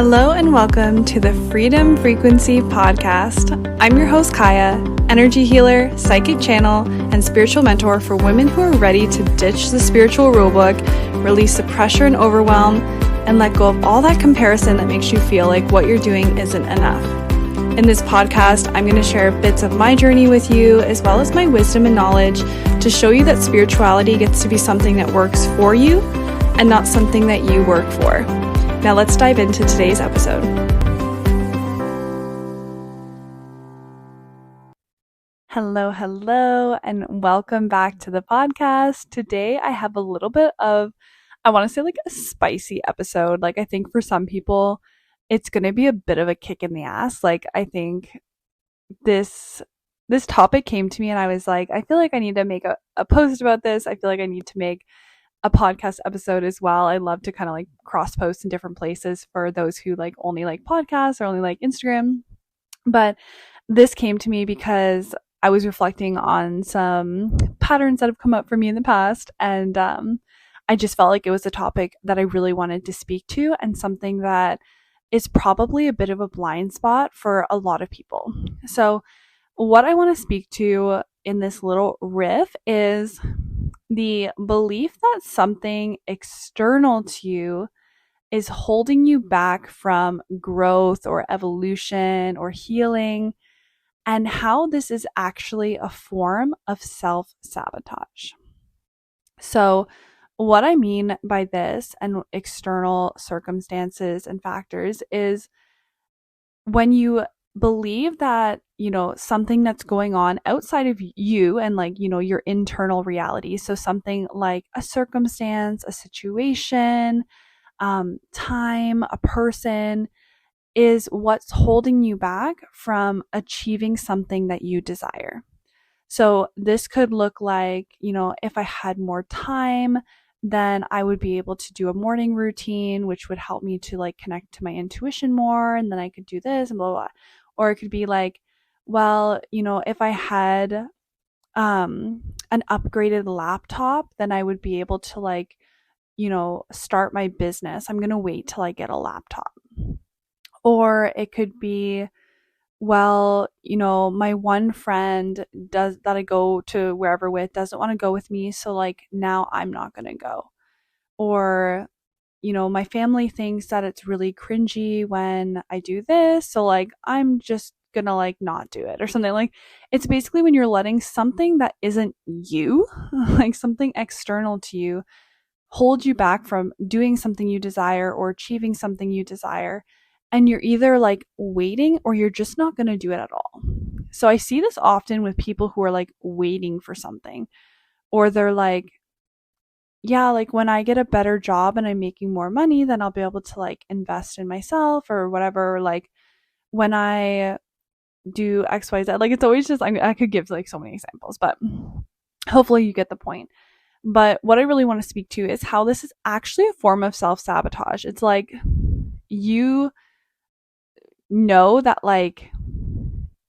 Hello and welcome to the Freedom Frequency Podcast. I'm your host, Kaya, energy healer, psychic channel, and spiritual mentor for women who are ready to ditch the spiritual rulebook, release the pressure and overwhelm, and let go of all that comparison that makes you feel like what you're doing isn't enough. In this podcast, I'm going to share bits of my journey with you, as well as my wisdom and knowledge to show you that spirituality gets to be something that works for you and not something that you work for. Now let's dive into today's episode. Hello, and welcome back to the podcast. Today I have a little bit of, I want to say like a spicy episode. Like I think for some people, it's going to be a bit of a kick in the ass. Like I think this topic came to me and I was like, I feel like I need to make a post about this. I feel like I need to make a podcast episode as well. I love to kind of like cross post in different places for those who like only like podcasts or only like Instagram. But this came to me because I was reflecting on some patterns that have come up for me in the past. And I just felt like it was a topic that I really wanted to speak to and something that is probably a bit of a blind spot for a lot of people. So what I want to speak to in this little riff is the belief that something external to you is holding you back from growth or evolution or healing, and how this is actually a form of self-sabotage. So what I mean by this and external circumstances and factors is when you believe that, something that's going on outside of you and like, your internal reality. So something like a circumstance, a situation, time, a person is what's holding you back from achieving something that you desire. So this could look like, if I had more time, then I would be able to do a morning routine, which would help me to like connect to my intuition more. And then I could do this and blah, blah, blah. Or it could be like, well, if I had an upgraded laptop, then I would be able to like, start my business. I'm going to wait till I get a laptop. Or it could be, well, my one friend that I go to wherever with doesn't want to go with me. So like now I'm not going to go. Or, my family thinks that it's really cringy when I do this. So like, I'm just going to like not do it or something. Like it's basically when you're letting something that isn't you, like something external to you, hold you back from doing something you desire or achieving something you desire. And you're either like waiting or you're just not going to do it at all. So I see this often with people who are like waiting for something, or they're like, yeah, like when I get a better job and I'm making more money, then I'll be able to like invest in myself or whatever. Like when I do X, Y, Z, like it's always just, I could give like so many examples, but hopefully you get the point. But what I really want to speak to is how this is actually a form of self-sabotage. It's like you know that like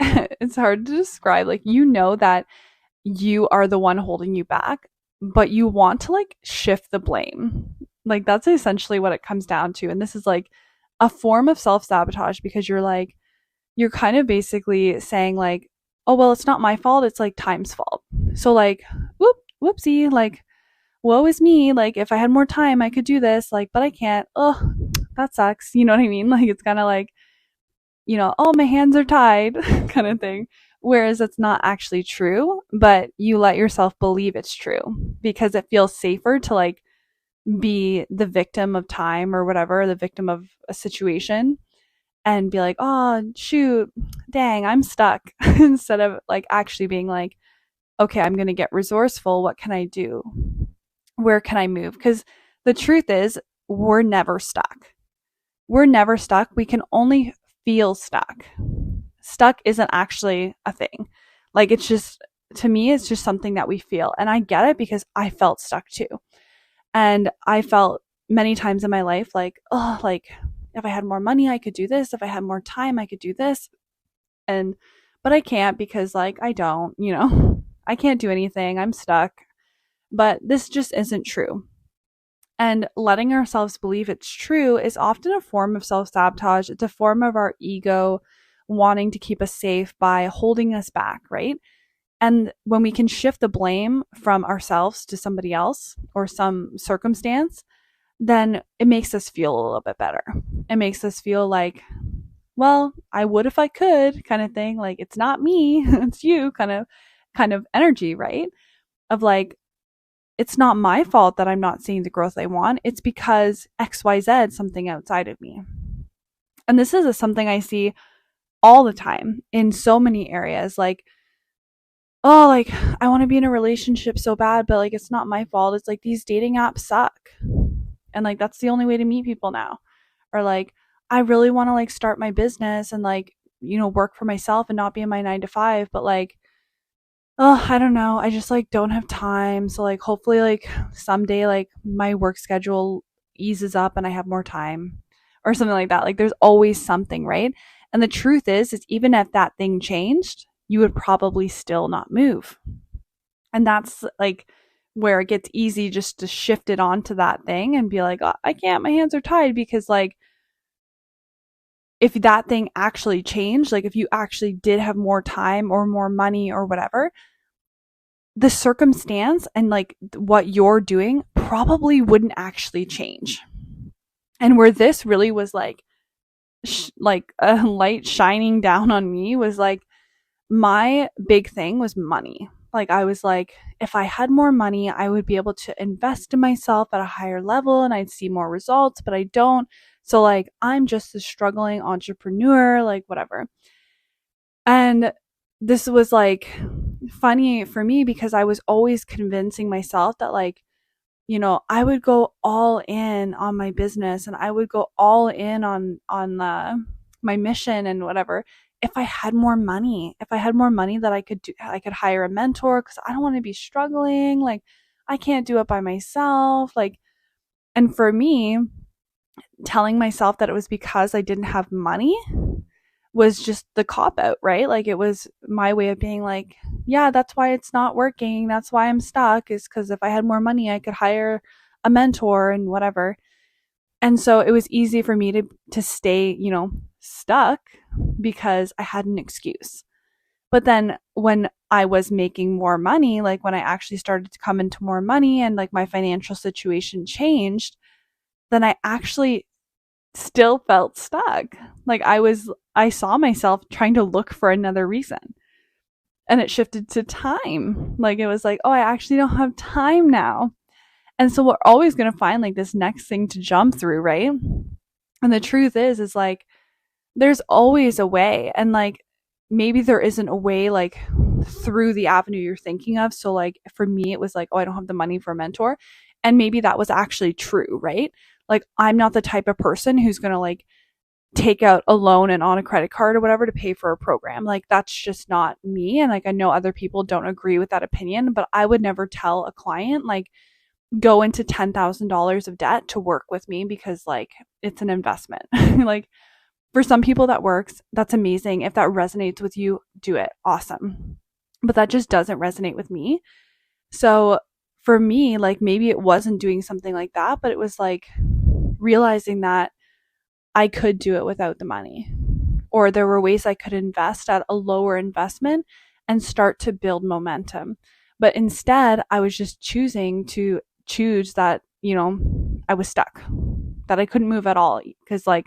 it's hard to describe, like that you are the one holding you back, but you want to like shift the blame. Like that's essentially what it comes down to. And this is like a form of self-sabotage because you're kind of basically saying like, oh well, it's not my fault, it's like time's fault. So like whoopsie, like woe is me, like if I had more time I could do this, like but I can't, oh that sucks, you know what I mean? Like it's kind of like, oh my hands are tied kind of thing. Whereas that's not actually true, but you let yourself believe it's true because it feels safer to like be the victim of time or whatever, the victim of a situation, and be like, oh shoot, dang, I'm stuck, instead of like actually being like, okay, I'm going to get resourceful. What can I do? Where can I move? Because the truth is, we're never stuck. We're never stuck. We can only feel stuck. Stuck isn't actually a thing. Like it's just, to me, it's just something that we feel. And I get it because I felt stuck too. And I felt many times in my life like, oh, like if I had more money, I could do this. If I had more time, I could do this. But I can't because like I don't, I can't do anything. I'm stuck. But this just isn't true. And letting ourselves believe it's true is often a form of self sabotage. It's a form of our ego wanting to keep us safe by holding us back, right? And when we can shift the blame from ourselves to somebody else or some circumstance, then it makes us feel a little bit better. It makes us feel like, well, I would if I could, kind of thing. Like, it's not me, it's you, kind of energy, right? Of like, it's not my fault that I'm not seeing the growth I want. It's because XYZ, something outside of me. And this is something I see all the time in so many areas. Like, oh, like, I want to be in a relationship so bad, but like, it's not my fault. It's like these dating apps suck. And like, that's the only way to meet people now. Or like, I really want to like start my business and like, work for myself and not be in my 9 to 5, but like, oh, I don't know. I just like don't have time. So like hopefully like someday like my work schedule eases up and I have more time or something like that. Like there's always something, right? And the truth is even if that thing changed, you would probably still not move. And that's like where it gets easy just to shift it onto that thing and be like, oh, I can't, my hands are tied, because like if that thing actually changed, like if you actually did have more time or more money or whatever, the circumstance and like what you're doing probably wouldn't actually change. And where this really was like like a light shining down on me was like my big thing was money. Like I was like, if I had more money, I would be able to invest in myself at a higher level and I'd see more results, but I don't. So like I'm just a struggling entrepreneur, like whatever. And this was like funny for me because I was always convincing myself that like, I would go all in on my business and I would go all in on my mission and whatever. If I had more money, that I could do, I could hire a mentor because I don't want to be struggling. Like I can't do it by myself. Like, and for me, telling myself that it was because I didn't have money was just the cop out, right? Like it was my way of being like, yeah, that's why it's not working. That's why I'm stuck, is because if I had more money, I could hire a mentor and whatever. And so it was easy for me to stay, stuck because I had an excuse. But then when I was making more money, like when I actually started to come into more money and like my financial situation changed, then I actually still felt stuck. Like I saw myself trying to look for another reason. And it shifted to time. Like it was like, oh, I actually don't have time now. And so we're always going to find like this next thing to jump through, right? And the truth is like, there's always a way. And like, maybe there isn't a way like through the avenue you're thinking of. So like for me, it was like, oh, I don't have the money for a mentor. And maybe that was actually true, right? Like I'm not the type of person who's going to like take out a loan and on a credit card or whatever to pay for a program. Like that's just not me. And like I know other people don't agree with that opinion, but I would never tell a client like go into $10,000 of debt to work with me because like it's an investment. Like for some people that works, that's amazing. If that resonates with you, do it. Awesome. But that just doesn't resonate with me. So for me, like maybe it wasn't doing something like that, but it was like realizing that I could do it without the money, or there were ways I could invest at a lower investment and start to build momentum. But instead, I was just choosing to choose that, I was stuck, that I couldn't move at all because like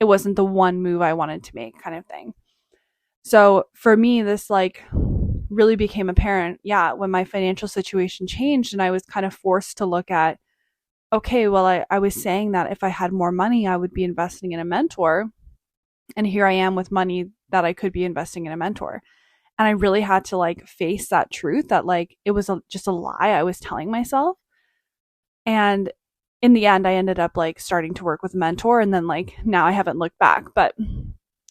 it wasn't the one move I wanted to make, kind of thing. So for me, this like really became apparent, yeah, when my financial situation changed and I was kind of forced to look at, okay, well, I was saying that if I had more money, I would be investing in a mentor. And here I am with money that I could be investing in a mentor. And I really had to like face that truth that like it was just a lie I was telling myself. And in the end, I ended up like starting to work with a mentor. And then like now I haven't looked back. But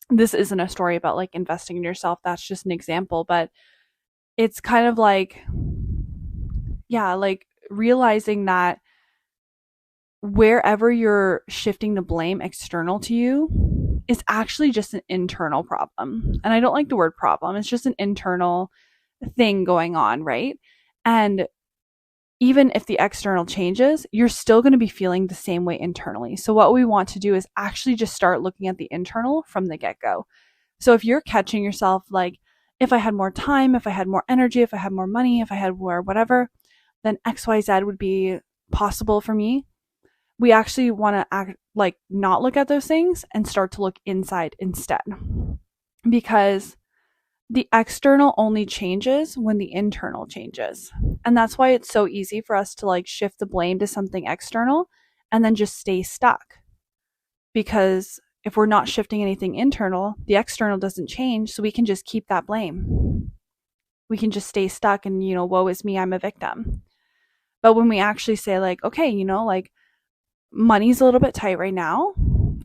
this isn't a story about like investing in yourself. That's just an example. But it's kind of like, yeah, like realizing that wherever you're shifting the blame external to you is actually just an internal problem. And I don't like the word problem. It's just an internal thing going on, right? And even if the external changes, you're still going to be feeling the same way internally. So what we want to do is actually just start looking at the internal from the get-go. So if you're catching yourself like, if I had more time, if I had more energy, if I had more money, if I had more whatever, then XYZ would be possible for me. We actually want to act like not look at those things and start to look inside instead. Because the external only changes when the internal changes. And that's why it's so easy for us to like shift the blame to something external and then just stay stuck. Because if we're not shifting anything internal, the external doesn't change, so we can just keep that blame. We can just stay stuck and, woe is me, I'm a victim. But when we actually say like, okay, like money's a little bit tight right now.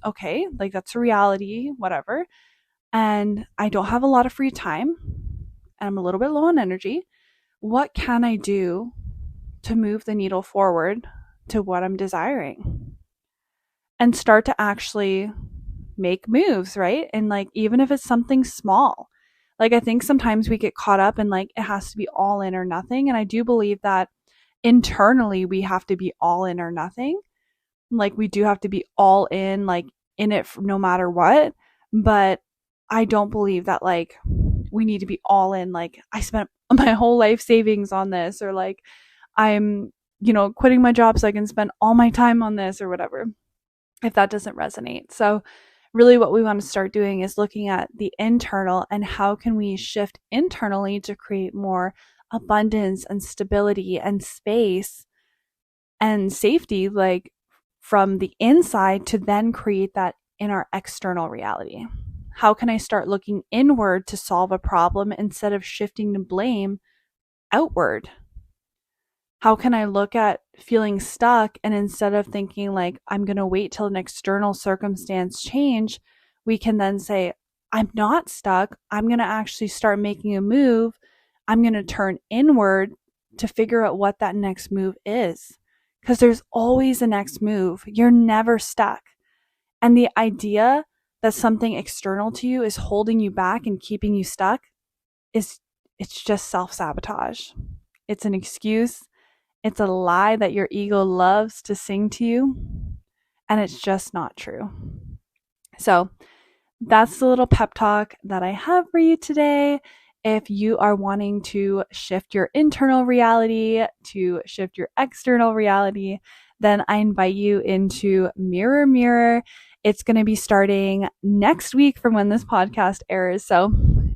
Okay, like that's a reality, whatever. And I don't have a lot of free time and I'm a little bit low on energy. What can I do to move the needle forward to what I'm desiring? And start to actually make moves, right? And like, even if it's something small, like I think sometimes we get caught up in like, it has to be all in or nothing. And I do believe that internally we have to be all in or nothing. Like we do have to be all in, like in it no matter what. But I don't believe that like we need to be all in. Like I spent my whole life savings on this, or like I'm, quitting my job so I can spend all my time on this or whatever, if that doesn't resonate. So really what we want to start doing is looking at the internal and how can we shift internally to create more abundance and stability and space and safety, like from the inside, to then create that in our external reality. How can I start looking inward to solve a problem instead of shifting the blame outward? How can I look at feeling stuck and instead of thinking like I'm going to wait till an external circumstance change, we can then say, I'm not stuck. I'm going to actually start making a move. I'm going to turn inward to figure out what that next move is. Because there's always a next move. You're never stuck. And the idea that something external to you is holding you back and keeping you stuck it's just self-sabotage. It's an excuse. It's a lie that your ego loves to sing to you, and it's just not true. So that's the little pep talk that I have for you today. If you are wanting to shift your internal reality to shift your external reality, then I invite you into Mirror Mirror. It's going to be starting next week from when this podcast airs. So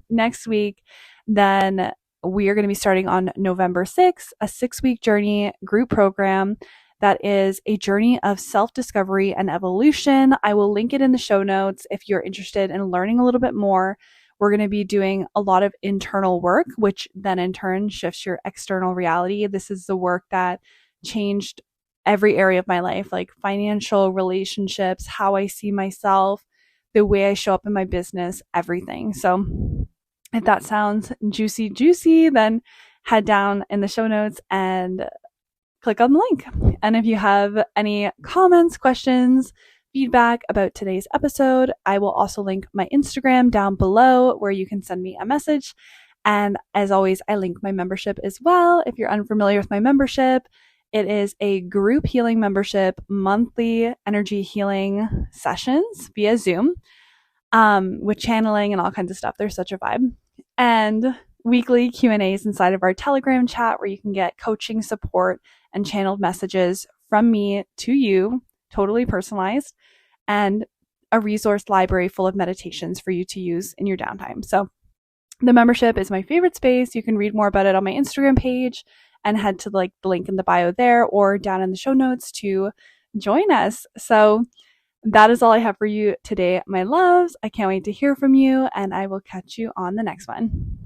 next week, then we are going to be starting on November 6th, a 6-week journey group program that is a journey of self-discovery and evolution. I will link it in the show notes if you're interested in learning a little bit more. We're going to be doing a lot of internal work, which then in turn shifts your external reality. This is the work that changed every area of my life, like financial, relationships, how I see myself, the way I show up in my business, everything. So if that sounds juicy, then head down in the show notes and click on the link. And if you have any comments, questions, feedback about today's episode, I will also link my Instagram down below where you can send me a message. And as always, I link my membership as well. If you're unfamiliar with my membership, it is a group healing membership, monthly energy healing sessions via Zoom, with channeling and all kinds of stuff. There's such a vibe. And weekly Q&As inside of our Telegram chat where you can get coaching support and channeled messages from me to you, totally personalized, and a resource library full of meditations for you to use in your downtime. So the membership is my favorite space. You can read more about it on my Instagram page and head to like the link in the bio there or down in the show notes to join us. So that is all I have for you today, my loves. I can't wait to hear from you, and I will catch you on the next one.